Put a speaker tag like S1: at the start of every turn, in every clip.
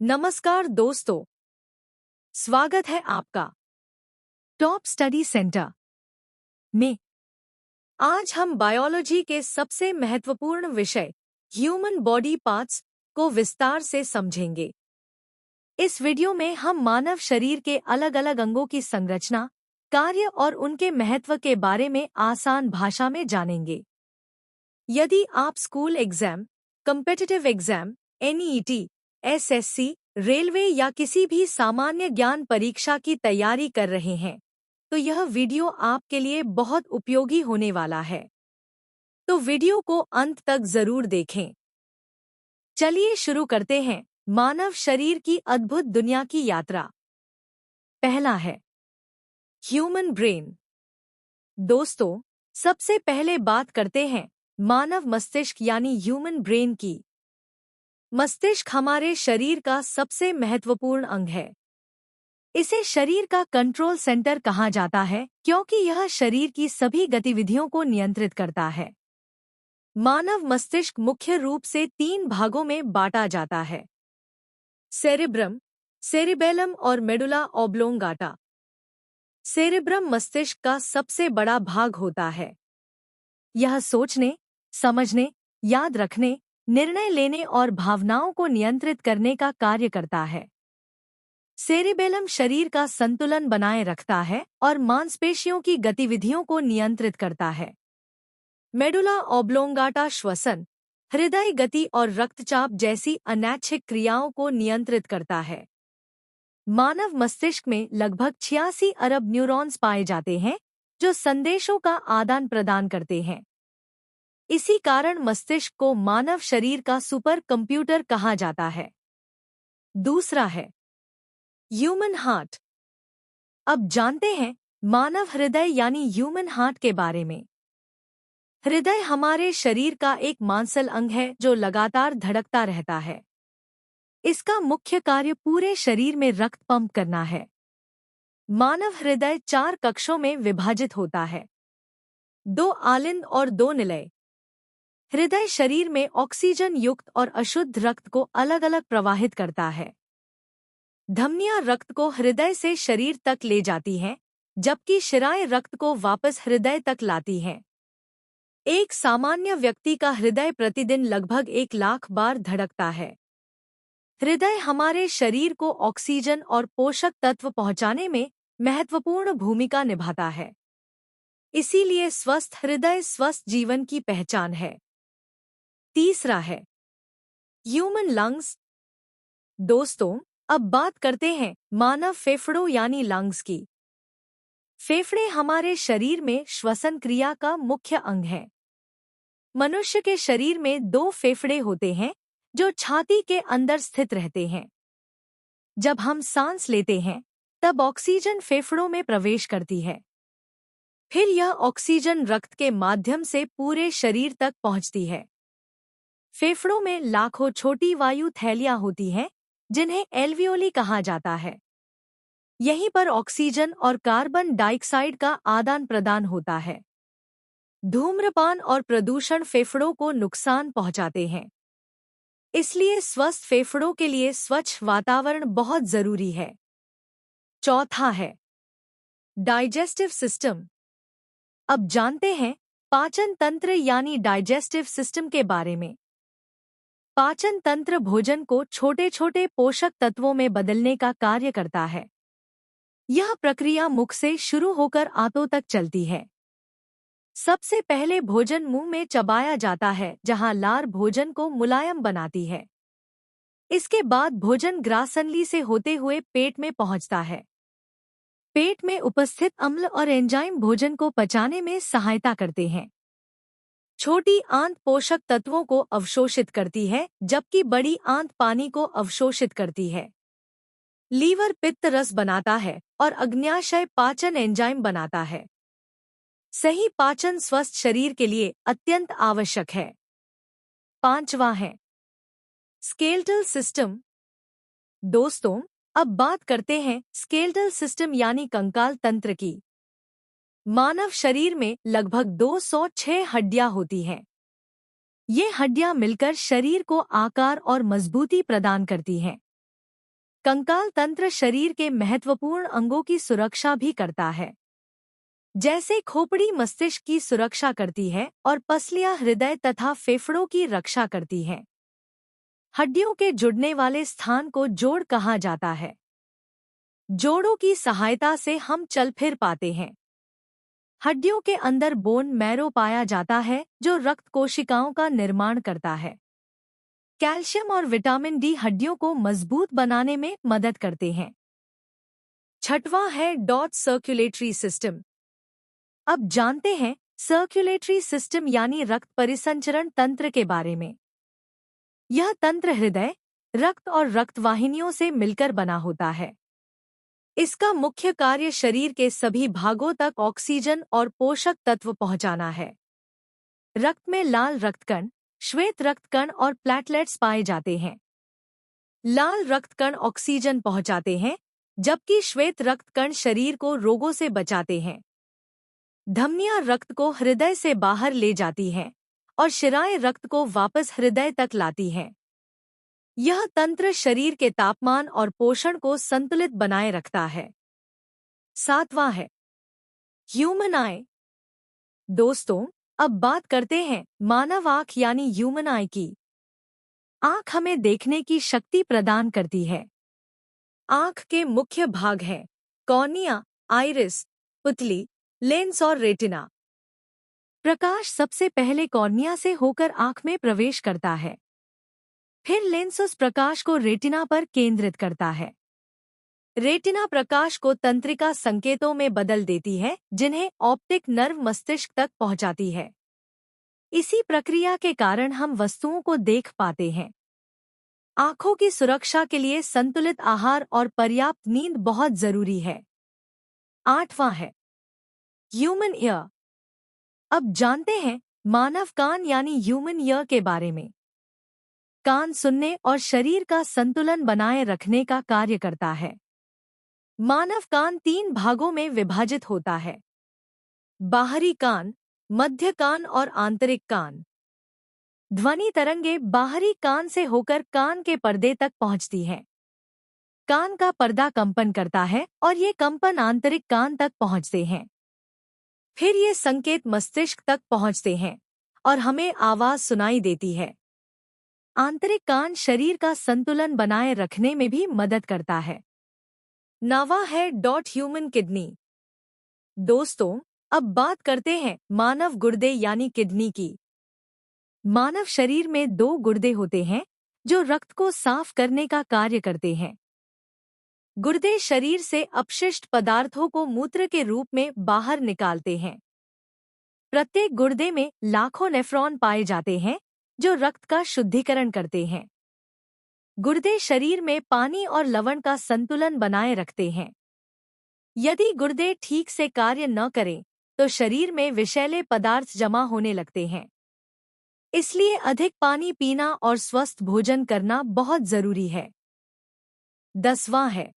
S1: नमस्कार दोस्तों, स्वागत है आपका टॉप स्टडी सेंटर में। आज हम बायोलॉजी के सबसे महत्वपूर्ण विषय ह्यूमन बॉडी पार्ट्स को विस्तार से समझेंगे। इस वीडियो में हम मानव शरीर के अलग अलग अंगों की संरचना, कार्य और उनके महत्व के बारे में आसान भाषा में जानेंगे। यदि आप school exam, competitive exam, NET, SSC, railway या किसी भी सामान्य ज्ञान परीक्षा की तैयारी कर रहे हैं, तो यह वीडियो आपके लिए बहुत उपयोगी होने वाला है। तो वीडियो को अंत तक जरूर देखें। चलिए शुरू करते हैं मानव शरीर की अद्भुत दुनिया की यात्रा। पहला है ह्यूमन ब्रेन। दोस्तों, सबसे पहले बात करते हैं मानव मस्तिष्क यानी ह्यूमन ब्रेन की। मस्तिष्क हमारे शरीर का सबसे महत्वपूर्ण अंग है। इसे शरीर का कंट्रोल सेंटर कहा जाता है क्योंकि यह शरीर की सभी गतिविधियों को नियंत्रित करता है। मानव मस्तिष्क मुख्य रूप से 3 भागों में बांटा जाता है: सेरेब्रम, सेरिबेलम और मेडुला ऑब्लोंगाटा। सेरेब्रम मस्तिष्क का सबसे बड़ा भाग होता है। यह सोचने, समझने, याद रखने, निर्णय लेने और भावनाओं को नियंत्रित करने का कार्य करता है। सेरिबेलम शरीर का संतुलन बनाए रखता है और मांसपेशियों की गतिविधियों को नियंत्रित करता है। मेडुला ऑब्लोंगाटा श्वसन, हृदय गति और रक्तचाप जैसी अनैच्छिक क्रियाओं को नियंत्रित करता है। मानव मस्तिष्क में लगभग 86 अरब न्यूरॉन्स पाए जाते हैं जो संदेशों का आदान प्रदान करते हैं। इसी कारण मस्तिष्क को मानव शरीर का सुपर कंप्यूटर कहा जाता है। दूसरा है ह्यूमन हार्ट। अब जानते हैं मानव हृदय यानी ह्यूमन हार्ट के बारे में। हृदय हमारे शरीर का एक मांसल अंग है जो लगातार धड़कता रहता है। इसका मुख्य कार्य पूरे शरीर में रक्त पंप करना है। मानव हृदय 4 कक्षों में विभाजित होता है: 2 आलिंद और 2 निलय। हृदय शरीर में ऑक्सीजन युक्त और अशुद्ध रक्त को अलग अलग प्रवाहित करता है। धमनियां रक्त को हृदय से शरीर तक ले जाती हैं, जबकि शिराएं रक्त को वापस हृदय तक लाती हैं। एक सामान्य व्यक्ति का हृदय प्रतिदिन लगभग 1 लाख बार धड़कता है। हृदय हमारे शरीर को ऑक्सीजन और पोषक तत्व पहुंचाने में महत्वपूर्ण भूमिका निभाता है। इसीलिए स्वस्थ हृदय स्वस्थ जीवन की पहचान है। तीसरा है ह्यूमन लंग्स। दोस्तों, अब बात करते हैं मानव फेफड़ों यानी लंग्स की। फेफड़े हमारे शरीर में श्वसन क्रिया का मुख्य अंग है। मनुष्य के शरीर में 2 फेफड़े होते हैं जो छाती के अंदर स्थित रहते हैं। जब हम सांस लेते हैं तब ऑक्सीजन फेफड़ों में प्रवेश करती है। फिर यह ऑक्सीजन रक्त के माध्यम से पूरे शरीर तक पहुंचती है। फेफड़ों में लाखों छोटी वायु थैलियां होती हैं जिन्हें एल्वियोली कहा जाता है। यहीं पर ऑक्सीजन और कार्बन डाइऑक्साइड का आदान प्रदान होता है। धूम्रपान और प्रदूषण फेफड़ों को नुकसान पहुंचाते हैं। इसलिए स्वस्थ फेफड़ों के लिए स्वच्छ वातावरण बहुत जरूरी है। चौथा है डाइजेस्टिव सिस्टम। अब जानते हैं पाचन तंत्र यानी डाइजेस्टिव सिस्टम के बारे में। पाचन तंत्र भोजन को छोटे छोटे पोषक तत्वों में बदलने का कार्य करता है। यह प्रक्रिया मुख से शुरू होकर आंतों तक चलती है। सबसे पहले भोजन मुंह में चबाया जाता है, जहां लार भोजन को मुलायम बनाती है। इसके बाद भोजन ग्रासनली से होते हुए पेट में पहुंचता है। पेट में उपस्थित अम्ल और एंजाइम भोजन को पचाने में सहायता करते हैं। छोटी आंत पोषक तत्वों को अवशोषित करती है, जबकि बड़ी आंत पानी को अवशोषित करती है। लीवर पित्त रस बनाता है और अग्न्याशय पाचन एंजाइम बनाता है। सही पाचन स्वस्थ शरीर के लिए अत्यंत आवश्यक है। पांचवा है स्केलेटल सिस्टम। दोस्तों, अब बात करते हैं स्केलेटल सिस्टम यानी कंकाल तंत्र की। मानव शरीर में लगभग 206 हड्डियां होती हैं। ये हड्डियां मिलकर शरीर को आकार और मजबूती प्रदान करती हैं। कंकाल तंत्र शरीर के महत्वपूर्ण अंगों की सुरक्षा भी करता है, जैसे खोपड़ी मस्तिष्क की सुरक्षा करती है और पसलियां हृदय तथा फेफड़ों की रक्षा करती हैं। हड्डियों के जुड़ने वाले स्थान को जोड़ कहा जाता है। जोड़ों की सहायता से हम चल फिर पाते हैं। हड्डियों के अंदर बोन मैरो पाया जाता है जो रक्त कोशिकाओं का निर्माण करता है। कैल्शियम और विटामिन डी हड्डियों को मजबूत बनाने में मदद करते हैं। छठवां है डॉट सर्कुलेटरी सिस्टम। अब जानते हैं सर्कुलेटरी सिस्टम यानी रक्त परिसंचरण तंत्र के बारे में। यह तंत्र हृदय, रक्त और रक्तवाहिनियों से मिलकर बना होता है। इसका मुख्य कार्य शरीर के सभी भागों तक ऑक्सीजन और पोषक तत्व पहुंचाना है। रक्त में लाल रक्तकण, श्वेत रक्तकण और प्लेटलेट्स पाए जाते हैं। लाल रक्तकण ऑक्सीजन पहुंचाते हैं, जबकि श्वेत रक्तकण शरीर को रोगों से बचाते हैं। धमनियां रक्त को हृदय से बाहर ले जाती हैं और शिराएं रक्त को वापस हृदय तक लाती हैं। यह तंत्र शरीर के तापमान और पोषण को संतुलित बनाए रखता है। सातवां है ह्यूमन आई। दोस्तों, अब बात करते हैं मानव आँख यानी ह्यूमन आई की। आँख हमें देखने की शक्ति प्रदान करती है। आँख के मुख्य भाग हैं कॉर्निया, आइरिस, पुतली, लेंस और रेटिना। प्रकाश सबसे पहले कॉर्निया से होकर आँख में प्रवेश करता है। फिर लेंस उस प्रकाश को रेटिना पर केंद्रित करता है। रेटिना प्रकाश को तंत्रिका संकेतों में बदल देती है, जिन्हें ऑप्टिक नर्व मस्तिष्क तक पहुंचाती है। इसी प्रक्रिया के कारण हम वस्तुओं को देख पाते हैं। आँखों की सुरक्षा के लिए संतुलित आहार और पर्याप्त नींद बहुत जरूरी है। आठवां है ह्यूमन ईयर। अब जानते हैं मानव कान यानी ह्यूमन ईयर के बारे में। कान सुनने और शरीर का संतुलन बनाए रखने का कार्य करता है। मानव कान 3 भागों में विभाजित होता है: बाहरी कान, मध्य कान और आंतरिक कान। ध्वनि तरंगे बाहरी कान से होकर कान के पर्दे तक पहुंचती हैं। कान का पर्दा कंपन करता है और ये कंपन आंतरिक कान तक पहुंचते हैं। फिर ये संकेत मस्तिष्क तक पहुंचते हैं और हमें आवाज सुनाई देती है। आंतरिक कान शरीर का संतुलन बनाए रखने में भी मदद करता है। नवा है डॉट ह्यूमन किडनी। दोस्तों, अब बात करते हैं मानव गुर्दे यानी किडनी की। मानव शरीर में 2 गुर्दे होते हैं जो रक्त को साफ करने का कार्य करते हैं। गुर्दे शरीर से अपशिष्ट पदार्थों को मूत्र के रूप में बाहर निकालते हैं। प्रत्येक गुर्दे में लाखों नेफ्रॉन पाए जाते हैं जो रक्त का शुद्धिकरण करते हैं। गुर्दे शरीर में पानी और लवण का संतुलन बनाए रखते हैं। यदि गुर्दे ठीक से कार्य न करें तो शरीर में विषैले पदार्थ जमा होने लगते हैं। इसलिए अधिक पानी पीना और स्वस्थ भोजन करना बहुत जरूरी है। 10वां है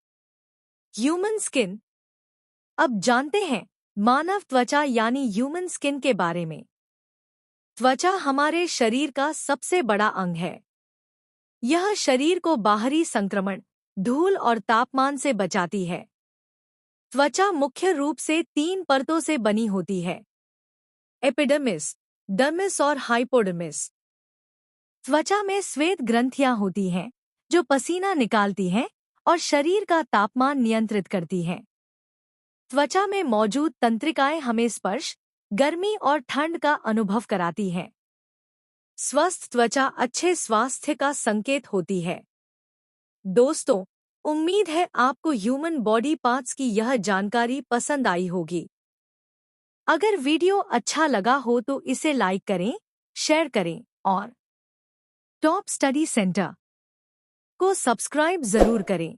S1: ह्यूमन स्किन। अब जानते हैं मानव त्वचा यानी ह्यूमन स्किन के बारे में। त्वचा हमारे शरीर का सबसे बड़ा अंग है। यह शरीर को बाहरी संक्रमण, धूल और तापमान से बचाती है। त्वचा मुख्य रूप से 3 परतों से बनी होती है: एपिडर्मिस, डर्मिस और हाइपोडर्मिस। त्वचा में श्वेत ग्रंथियां होती हैं जो पसीना निकालती हैं और शरीर का तापमान नियंत्रित करती हैं। त्वचा में मौजूद तंत्रिकाएं हमें स्पर्श, गर्मी और ठंड का अनुभव कराती हैं। स्वस्थ त्वचा अच्छे स्वास्थ्य का संकेत होती है। दोस्तों, उम्मीद है आपको ह्यूमन बॉडी पार्ट्स की यह जानकारी पसंद आई होगी। अगर वीडियो अच्छा लगा हो तो इसे लाइक करें, शेयर करें और टॉप स्टडी सेंटर को सब्सक्राइब जरूर करें।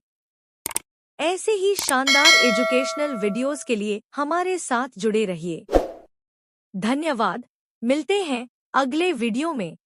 S1: ऐसे ही शानदार एजुकेशनल वीडियोस के लिए हमारे साथ जुड़े रहिए। धन्यवाद। मिलते हैं अगले वीडियो में।